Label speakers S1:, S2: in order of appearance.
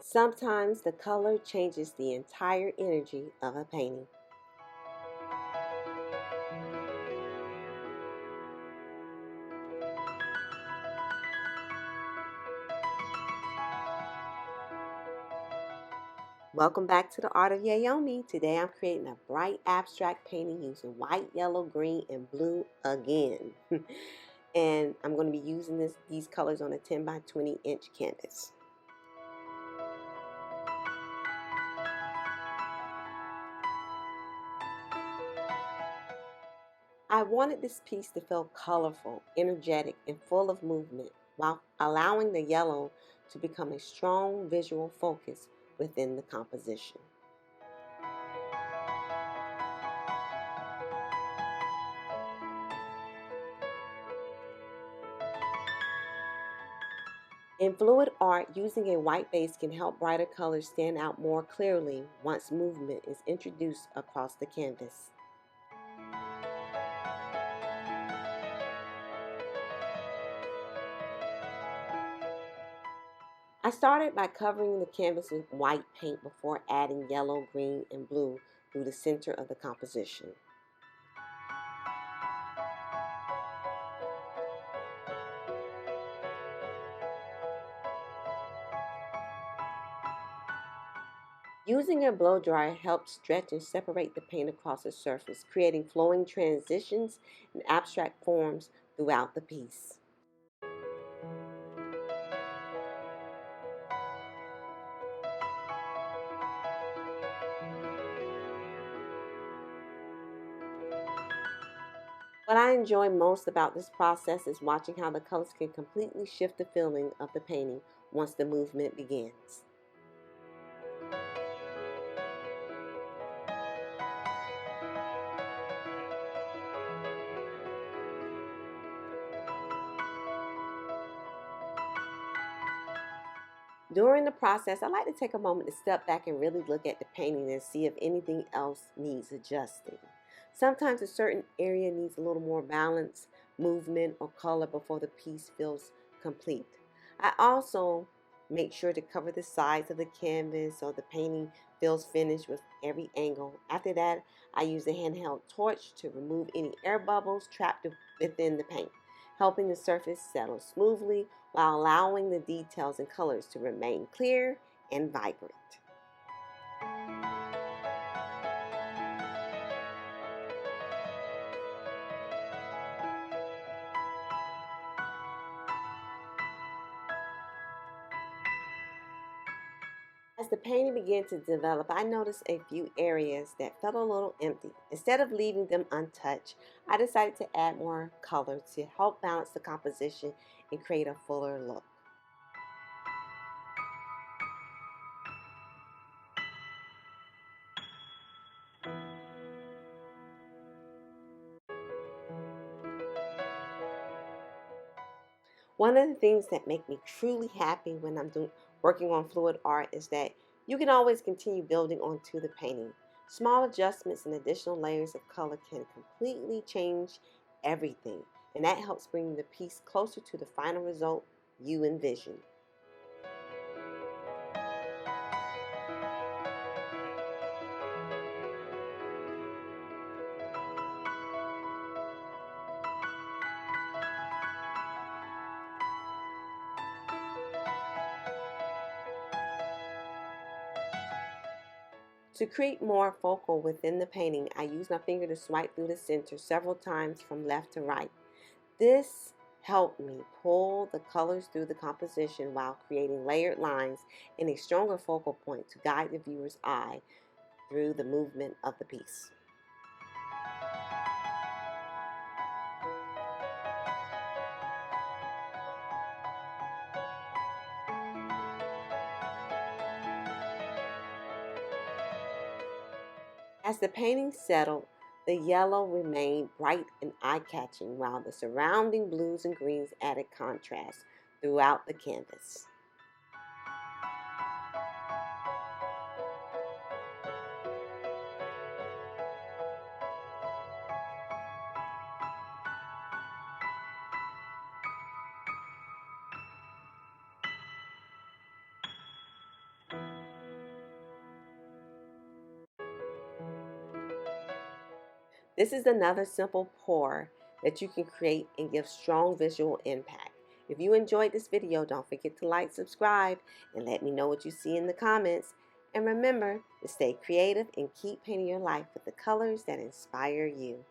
S1: Sometimes the color changes the entire energy of a painting. Welcome back to the Art of Yayomi. Today I'm creating a bright abstract painting using white, yellow, green, and blue again. And I'm going to be using these colors on a 10 by 20 inch canvas. I wanted this piece to feel colorful, energetic, and full of movement while allowing the yellow to become a strong visual focus within the composition. In fluid art, using a white base can help brighter colors stand out more clearly once movement is introduced across the canvas. I started by covering the canvas with white paint before adding yellow, green, and blue through the center of the composition. Using a blow dryer helps stretch and separate the paint across the surface, creating flowing transitions and abstract forms throughout the piece. What I enjoy most about this process is watching how the colors can completely shift the feeling of the painting once the movement begins. During the process, I like to take a moment to step back and really look at the painting and see if anything else needs adjusting. Sometimes a certain area needs a little more balance, movement, or color before the piece feels complete. I also make sure to cover the sides of the canvas so the painting feels finished with every angle. After that, I use a handheld torch to remove any air bubbles trapped within the paint, helping the surface settle smoothly while allowing the details and colors to remain clear and vibrant. As the painting began to develop, I noticed a few areas that felt a little empty. Instead of leaving them untouched, I decided to add more color to help balance the composition and create a fuller look. One of the things that make me truly happy when working on fluid art is that you can always continue building onto the painting. Small adjustments and additional layers of color can completely change everything, and that helps bring the piece closer to the final result you envision. To create more focal within the painting, I use my finger to swipe through the center several times from left to right. This helped me pull the colors through the composition while creating layered lines and a stronger focal point to guide the viewer's eye through the movement of the piece. As the painting settled, the yellow remained bright and eye-catching while the surrounding blues and greens added contrast throughout the canvas. This is another simple pour that you can create and give strong visual impact. If you enjoyed this video, don't forget to like, subscribe, and let me know what you see in the comments. And remember to stay creative and keep painting your life with the colors that inspire you.